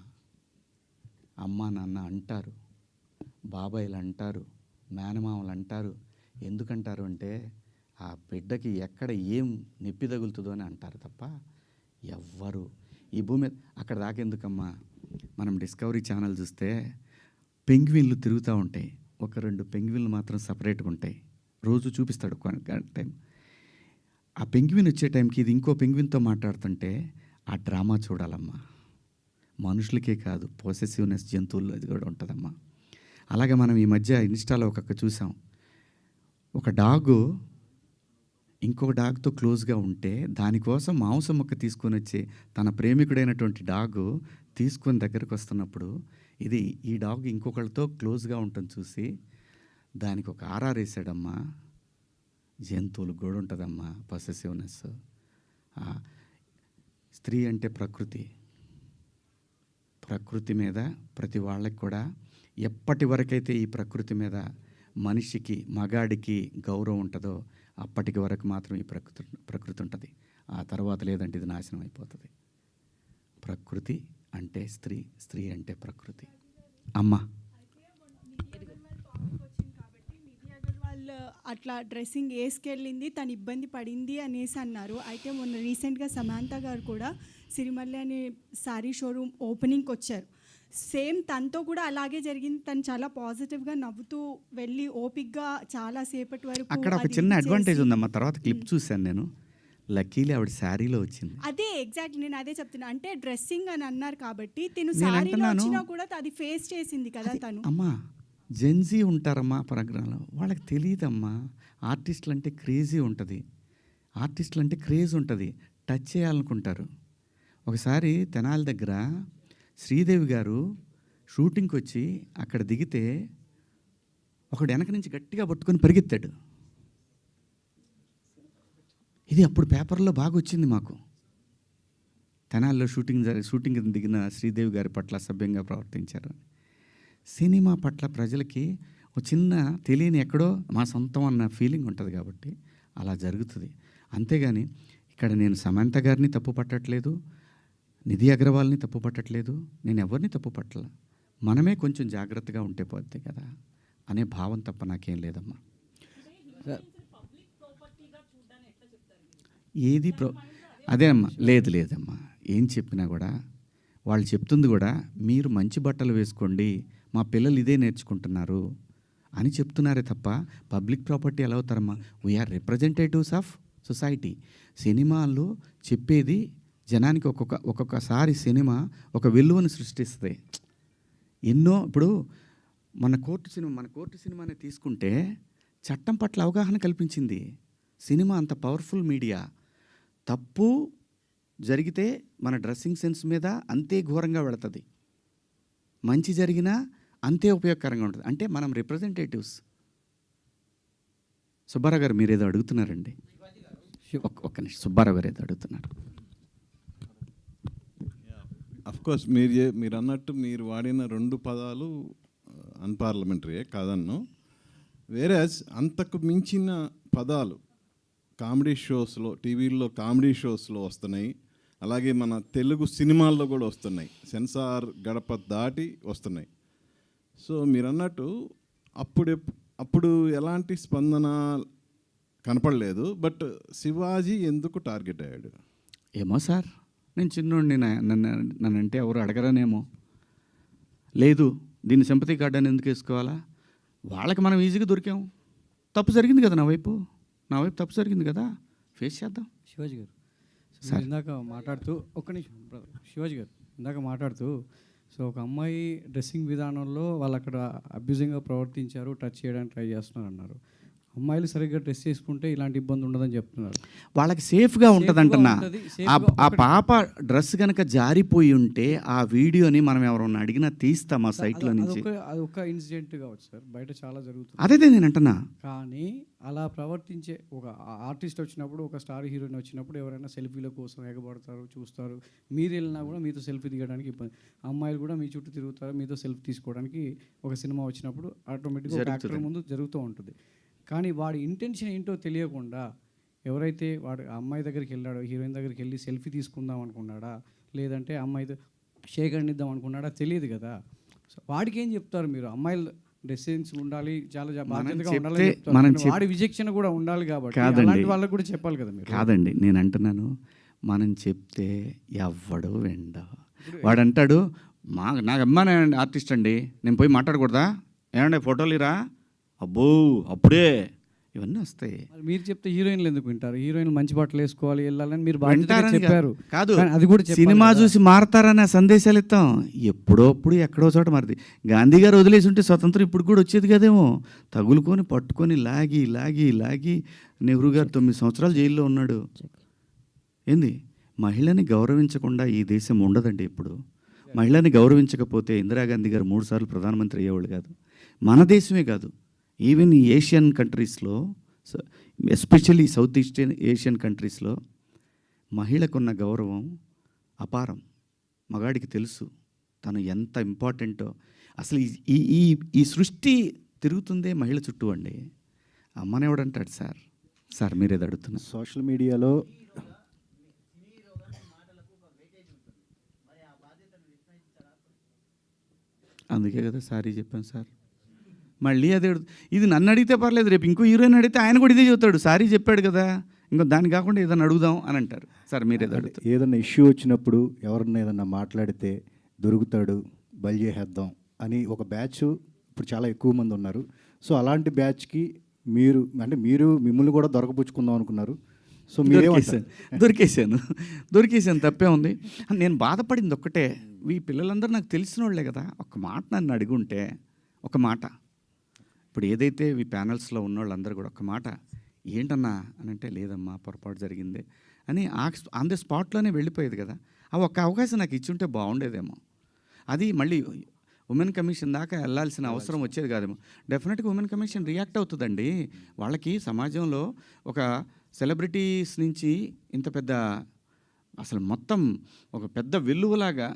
అమ్మా నాన్న అంటారు, బాబాయిలు అంటారు, మేనమామలు అంటారు. ఎందుకంటారు అంటే ఆ బిడ్డకి ఎక్కడ ఏం నొప్పి తగులుతుందో అని అంటారు తప్ప ఎవ్వరు ఈ భూమి మీద అక్కడ దాకెందుకమ్మా. మనం డిస్కవరీ ఛానల్ చూస్తే పెంగ్విన్లు తిరుగుతూ ఉంటాయి, 1-2 పెంగ్విన్లు మాత్రం సపరేట్గా ఉంటాయి. రోజు చూపిస్తాడు టైం. ఆ పెంగ్విన్ వచ్చే టైంకి ఇది ఇంకో పెంగ్విన్తో మాట్లాడుతుంటే ఆ డ్రామా చూడాలమ్మా. మనుషులకే కాదు, పొసెసివ్నెస్ జంతువుల్లో అది కూడా ఉంటుందమ్మా. అలాగే మనం ఈ మధ్య ఇన్స్టాలో చూసాం, ఒక డాగు ఇంకొక డాగ్తో క్లోజ్గా ఉంటే దానికోసం మాంసం ముక్క తీసుకొని వచ్చి తన ప్రేమికుడైనటువంటి డాగు తీసుకొని దగ్గరకు వస్తున్నప్పుడు ఈ డాగ్ ఇంకొకళ్ళతో క్లోజ్గా ఉంటుంది చూసి దానికి ఒక ఆర్ఆర్ వేసాడమ్మా. జంతువులకు కూడా ఉంటుందమ్మా పొసెసివ్నెస్. స్త్రీ అంటే ప్రకృతి మీద ప్రతి వాళ్ళకి కూడా ఎప్పటి వరకైతే ఈ ప్రకృతి మీద మనిషికి మగాడికి గౌరవం ఉంటుందో అప్పటికి వరకు మాత్రం ఈ ప్రకృతి ఉంటుంది. ఆ తర్వాత లేదంటే ఇది నాశనం అయిపోతుంది. ప్రకృతి అంటే స్త్రీ అంటే ప్రకృతి. అమ్మ అట్లా డ్రెస్సింగ్ వేసుకెళ్ళింది, తను ఇబ్బంది పడింది అనేసి అన్నారు. అయితే మొన్న రీసెంట్గా సమాంత గారు కూడా సిరిమల్లి అనే శారీ షోరూమ్ ఓపెనింగ్కి వచ్చారు. సేమ్ తనతో కూడా అలాగే జరిగింది. తను చాలా పాజిటివ్గా నవ్వుతూ వెళ్ళి ఓపిక్గా చాలా సేపటి వరకు అక్కడ ఒక చిన్న అడ్వాంటేజ్ ఉందమ్మా. తర్వాత క్లిప్ చూశాను నేను, లక్కీలీ ఆవిడ శారీలో వచ్చింది. అదే ఎగ్జాక్ట్లీ నేను అదే చెప్తున్నా. అంటే డ్రెస్సింగ్ అని అన్నారు కాబట్టి తిను శారీలో వచ్చినా కూడా అది ఫేస్ చేసింది కదా తను. అమ్మా జెన్జీ ఉంటారమ్మా ప్రోగ్రాంలో, వాళ్ళకి తెలియదమ్మా. ఆర్టిస్టులు అంటే క్రేజీ ఉంటుంది, ఆర్టిస్టులు అంటే క్రేజ్ ఉంటుంది, టచ్ చేయాలనుకుంటారు. ఒకసారి తెనాలి దగ్గర శ్రీదేవి గారు షూటింగ్కి వచ్చి అక్కడ దిగితే ఒకడు వెనక నుంచి గట్టిగా పట్టుకొని పరిగెత్తాడు. ఇది అప్పుడు పేపర్లో బాగా వచ్చింది మాకు. తెనాలిలో షూటింగ్ దిగిన శ్రీదేవి గారి పట్ల అసభ్యంగా ప్రవర్తించారు. సినిమా పట్ల ప్రజలకి ఒక చిన్న తెలియని ఎక్కడో మా సొంతం అన్న ఫీలింగ్ ఉంటుంది కాబట్టి అలా జరుగుతుంది. అంతేగాని ఇక్కడ నేను సమంత గారిని తప్పు పట్టట్లేదు, నిధి అగర్వాల్ని తప్పు పట్టట్లేదు, నేను ఎవరిని తప్పు పట్టల. మనమే కొంచెం జాగ్రత్తగా ఉంటే పోద్ది కదా అనే భావం తప్ప నాకేం లేదమ్మా. ఏది అదే అమ్మా, లేదమ్మా. ఏం చెప్పినా కూడా వాళ్ళు చెప్తుంది కూడా మీరు మంచి బట్టలు వేసుకోండి, మా పిల్లలు ఇదే నేర్చుకుంటున్నారు అని చెప్తున్నారే తప్ప పబ్లిక్ ప్రాపర్టీ ఎలా అవుతారమ్మా? We are representatives of society. సినిమాల్లో చెప్పేది జనానికి ఒక్కొక్కసారి సినిమా ఒక విలువను సృష్టిస్తుంది. ఎన్నో ఇప్పుడు మన కోర్టు సినిమాని తీసుకుంటే చట్టం పట్ల అవగాహన కల్పించింది. సినిమా అంత పవర్ఫుల్ మీడియా. తప్పు జరిగితే మన డ్రెస్సింగ్ సెన్స్ మీద అంతే ఘోరంగా వెళుతుంది, మంచి జరిగినా అంతే ఉపయోగకరంగా ఉంటుంది. అంటే మనం రిప్రజెంటేటివ్స్. సుబ్బారావు గారు మీరేదో అడుగుతున్నారండి. ఒక్క నిమిషం, సుబ్బారావు గారు ఏదో అడుగుతున్నారు. కోర్స్ మీరు అన్నట్టు మీరు వాడిన 2 పదాలు అన్పార్లమెంటరీయే కాదన్ను. వేరేస్ అంతకు మించిన పదాలు కామెడీ షోస్లో, టీవీల్లో కామెడీ షోస్లో వస్తున్నాయి, అలాగే మన తెలుగు సినిమాల్లో కూడా వస్తున్నాయి, సెన్సార్ గడప దాటి వస్తున్నాయి. సో మీరు అన్నట్టు అప్పుడు ఎలాంటి స్పందన కనపడలేదు. బట్ శివాజీ ఎందుకు టార్గెట్ అయ్యాడు? ఏమో సార్, నేను చిన్నోడిని, నన్నంటే ఎవరు అడగరనేమో. లేదు, దీన్ని సింపతి కార్డు అని ఎందుకు వేసుకోవాలా? వాళ్ళకి మనం ఈజీగా దొరికాం. తప్పు జరిగింది కదా నా వైపు తప్పు జరిగింది కదా, ఫేస్ చేద్దాం. శివాజీ గారు సార్. ఇందాక మాట్లాడుతూ ఒక్క నిమిషం బ్రదర్, శివాజీ గారు ఇందాక మాట్లాడుతూ సో ఒక అమ్మాయి డ్రెస్సింగ్ విధానంలో వాళ్ళు అక్కడ అబ్యూజింగ్గా ప్రవర్తించారు, టచ్ చేయడానికి ట్రై చేస్తున్నారు అన్నారు. అమ్మాయిలు సరిగ్గా డ్రెస్ చేసుకుంటే ఇలాంటి ఇబ్బంది ఉండదని చెప్తున్నారు. వాళ్ళకి సేఫ్గా ఉంటుంది అంటున్నా. సేఫ్గా ఆ పాప డ్రెస్ కనుక జారిపోయి ఉంటే ఆ వీడియోని మనం ఎవరన్నా అడిగినా తీస్తాం ఆ సైట్లో నుంచి. అది ఒక ఇన్సిడెంట్ కావచ్చు సార్, బయట చాలా జరుగుతుంది. అదే నేను అంటున్నా. కానీ అలా ప్రవర్తించే ఒక ఆర్టిస్ట్ వచ్చినప్పుడు, ఒక స్టార్ హీరోయిన్ వచ్చినప్పుడు ఎవరైనా సెల్ఫీల కోసం ఎగబడతారు, చూస్తారు. మీరు వెళ్ళినా కూడా మీతో సెల్ఫీ దిగడానికి ఇబ్బంది. అమ్మాయిలు కూడా మీ చుట్టూ తిరుగుతారు, మీతో సెల్ఫీ తీసుకోవడానికి. ఒక సినిమా వచ్చినప్పుడు ఆటోమేటిక్గా ఒక యాక్టర్ ముందు జరుగుతూ ఉంటుంది. కానీ వాడి ఇంటెన్షన్ ఏంటో తెలియకుండా ఎవరైతే వాడు ఆ అమ్మాయి దగ్గరికి వెళ్ళాడో, హీరోయిన్ దగ్గరికి వెళ్ళి సెల్ఫీ తీసుకుందాం అనుకున్నాడా, లేదంటే అమ్మాయితో షేక్ హ్యాండ్ ఇద్దాం అనుకున్నాడా తెలియదు కదా. సో వాడికి ఏం చెప్తారు మీరు? అమ్మాయిలు డ్రెస్సింగ్స్ ఉండాలి, చాలా బాధ్యతగా ఉండాలని చెప్తారు. వాడి విచక్షణ కూడా ఉండాలి కాబట్టి అలాంటి వాళ్ళకి కూడా చెప్పాలి కదా మీరు. కాదండి, నేను అంటున్నాను, మనం చెప్తే ఎవ్వడు వెండ. వాడు అంటాడు, నాకు అమ్మాయి ఆర్టిస్ట్ అండి, నేను పోయి మాట్లాడకూడదా, ఏమంటే ఫోటోలు ఇరా, అబ్బో అప్పుడే ఇవన్నీ వస్తాయి. మీరు చెప్తే హీరోయిన్లు ఎందుకు వింటారు? హీరోయిన్లు మంచి బట్టలు వేసుకోవాలి, వెళ్ళాలని మీరు బాధ్యతగా చెప్పారు. కాదు, అది కూడా సినిమా చూసి మారతారనే సందేశాలు ఇస్తాం. ఎప్పుడోప్పుడు ఎక్కడో చోట మారుది. గాంధీ గారు వదిలేసి ఉంటే స్వతంత్రం ఇప్పుడు కూడా వచ్చేది కదేమో. తగులుకొని పట్టుకొని లాగి లాగి లాగి నెహ్రూ గారు 9 సంవత్సరాలు జైల్లో ఉన్నాడు. ఏంది, మహిళని గౌరవించకుండా ఈ దేశం ఉండదండి. ఇప్పుడు మహిళని గౌరవించకపోతే ఇందిరాగాంధీ గారు 3 సార్లు ప్రధానమంత్రి అయ్యేవాళ్ళు కాదు. మన దేశమే కాదు, ఈవెన్ ఈ ఏషియన్ కంట్రీస్లో, ఎస్పెషల్లీ సౌత్ ఈస్టర్న్ ఏషియన్ కంట్రీస్లో మహిళకున్న గౌరవం అపారం. మగాడికి తెలుసు తను ఎంత ఇంపార్టెంటో. అసలు ఈ ఈ ఈ సృష్టి తిరుగుతుందే మహిళ చుట్టూ అండి. అమ్మనేవాడంటాడు సార్. సార్ మీరేది అడుగుతున్నారు? సోషల్ మీడియాలో అందుకే కదా సారీ చెప్పాను సార్. మళ్ళీ అదే ఇది నన్ను అడిగితే పర్లేదు, రేపు ఇంకో హీరోయిన్ అడిగితే ఆయన కూడా ఇదే చెబుతాడు, సారీ చెప్పాడు కదా, ఇంకో దాన్ని కాకుండా ఏదైనా అడుగుదాం అని అంటారు. సార్ మీరేదో అడుగుతారు. ఏదన్నా ఇష్యూ వచ్చినప్పుడు ఎవరన్నా ఏదన్నా మాట్లాడితే దొరుకుతాడు, బలి చేసేద్దాం అని ఒక బ్యాచ్ ఇప్పుడు చాలా ఎక్కువ మంది ఉన్నారు. సో అలాంటి బ్యాచ్కి మీరు మిమ్మల్ని కూడా దొరకపుచ్చుకుందాం అనుకున్నారు. సో దొరికేసాను తప్పే ఉంది. నేను బాధపడింది ఒక్కటే, ఈ పిల్లలందరూ నాకు తెలిసిన వాళ్ళే కదా. ఒక మాట నన్ను అడుగుంటే, ఒక మాట, ఇప్పుడు ఏదైతే ఈ ప్యానల్స్లో ఉన్న వాళ్ళందరూ కూడా ఒక మాట ఏంటన్నా అని అంటే, లేదమ్మా పొరపాటు జరిగింది అని ఆన్ ది స్పాట్లోనే వెళ్ళిపోయేది కదా. ఆ ఒక్క అవకాశం నాకు ఇచ్చి ఉంటే బాగుండేదేమో. అది మళ్ళీ ఉమెన్ కమిషన్ దాకా వెళ్ళాల్సిన అవసరం వచ్చేది కాదేమో. డెఫినెట్గా ఉమెన్ కమిషన్ రియాక్ట్ అవుతుందండి. వాళ్ళకి సమాజంలో ఒక సెలబ్రిటీస్ నుంచి ఇంత పెద్ద, అసలు మొత్తం ఒక పెద్ద వెల్లువలాగా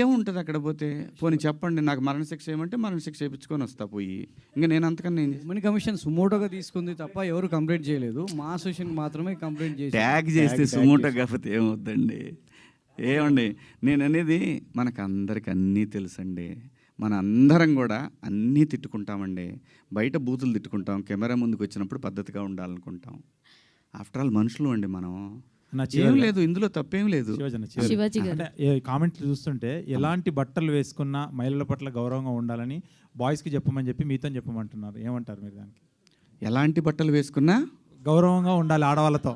ఏముంటుంది అక్కడ పోతే. పోనీ చెప్పండి, నాకు మరణశిక్ష ఏమంటే మరణశిక్ష చేయించుకొని వస్తా పోయి. ఇంకా నేను అంతకన్నా ఉమెన్ కమిషన్ సుమోటోగా తీసుకుంది తప్ప ఎవరు కంప్లైంట్ చేయలేదు. మా అసోసియేషన్ మాత్రమే కంప్లైంట్ చేసి ట్యాగ్ చేస్తే సుమోటో కాకపోతే ఏమవుద్దండి. ఏమండి నేను అనేది, మనకు అందరికి అన్నీ తెలుసండి. మన అందరం కూడా అన్నీ తిట్టుకుంటామండి. బయట బూతులు తిట్టుకుంటాం, కెమెరా ముందుకు వచ్చినప్పుడు పద్ధతిగా ఉండాలనుకుంటాం. ఆఫ్టర్ ఆల్ మనుషులు అండి మనం. ఏం లేదు, ఇందులో తప్పేం లేదు. కామెంట్లు చూస్తుంటే ఎలాంటి బట్టలు వేసుకున్నా మహిళల పట్ల గౌరవంగా ఉండాలని బాయ్స్కి చెప్పమని చెప్పి మీతో చెప్పమంటున్నారు. ఏమంటారు మీరు దానికి? ఎలాంటి బట్టలు వేసుకున్నా గౌరవంగా ఉండాలి ఆడవాళ్ళతో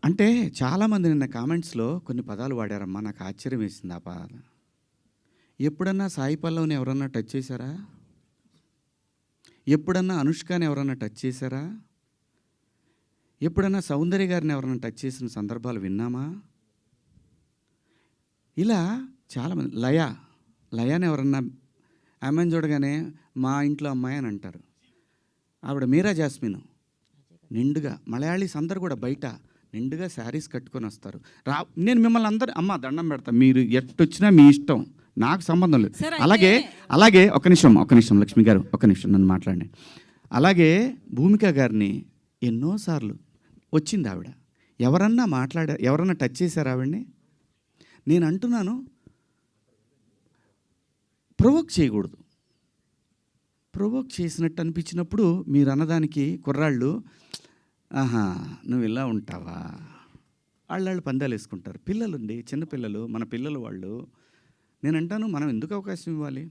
అంటే చాలామంది నిన్న కామెంట్స్లో కొన్ని పదాలు వాడారమ్మా, నాకు ఆశ్చర్యం వేసింది ఆ పదాలు. ఎప్పుడన్నా సాయి పల్లవిని ఎవరన్నా టచ్ చేశారా? ఎప్పుడన్నా అనుష్కని ఎవరన్నా టచ్ చేశారా? ఎప్పుడన్నా సౌందర్య గారిని ఎవరన్నా టచ్ చేసిన సందర్భాలు విన్నామా? ఇలా చాలామంది, లయాని ఎవరన్నా ఆమెను చూడగానే మా ఇంట్లో అమ్మాయి అని అంటారు. ఆవిడ మీరా జాస్మిన్ నిండుగా మలయాళీస్ అందరు కూడా బయట నిండుగా శారీస్ కట్టుకొని వస్తారు. నేను మిమ్మల్ని అందరు అమ్మ దండం పెడతా, మీరు ఎట్టొచ్చినా మీ ఇష్టం, నాకు సంబంధం లేదు. సరే, అలాగే ఒక నిమిషం లక్ష్మి గారు, ఒక నిమిషం నన్ను మాట్లాడండి. అలాగే భూమిక గారిని ఎన్నోసార్లు వచ్చింది ఆవిడ, ఎవరన్నా టచ్ చేశారు ఆవిడ్ని? నేను అంటున్నాను, ప్రొవోక్ చేయకూడదు. ప్రొవోక్ చేసినట్టు అనిపించినప్పుడు మీరు అన్నదానికి కుర్రాళ్ళు ఆహా నువ్వు ఇలా ఉంటావా, వాళ్ళు పందాలు వేసుకుంటారు. పిల్లలుండి చిన్నపిల్లలు, మన పిల్లలు వాళ్ళు. నేను అంటాను మనం ఎందుకు అవకాశం ఇవ్వాలి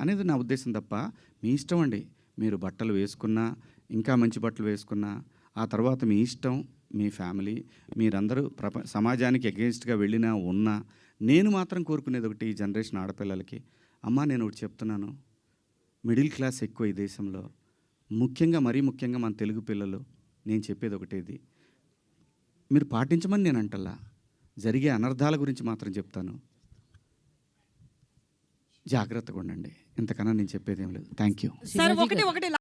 అనేది నా ఉద్దేశం తప్ప, మీ ఇష్టం అండి. మీరు బట్టలు వేసుకున్నా, ఇంకా మంచి బట్టలు వేసుకున్నా, ఆ తర్వాత మీ ఇష్టం, మీ ఫ్యామిలీ, మీరందరూ సమాజానికి అగెన్స్ట్గా వెళ్ళినా ఉన్నా, నేను మాత్రం కోరుకునేది ఒకటి, ఈ జనరేషన్ ఆడపిల్లలకి, అమ్మ నేను ఒకటి చెప్తున్నాను, మిడిల్ క్లాస్ ఎక్కువ ఈ దేశంలో, మరీ ముఖ్యంగా మన తెలుగు పిల్లలు. నేను చెప్పేది ఒకటేది, మీరు పాటించమని నేను అంటల్లా, జరిగే అనర్థాల గురించి మాత్రం చెప్తాను. జాగ్రత్తగా ఉండండి, ఇంతకన్నా నేను చెప్పేది ఏం లేదు. Thank you. సార్ ఒకటి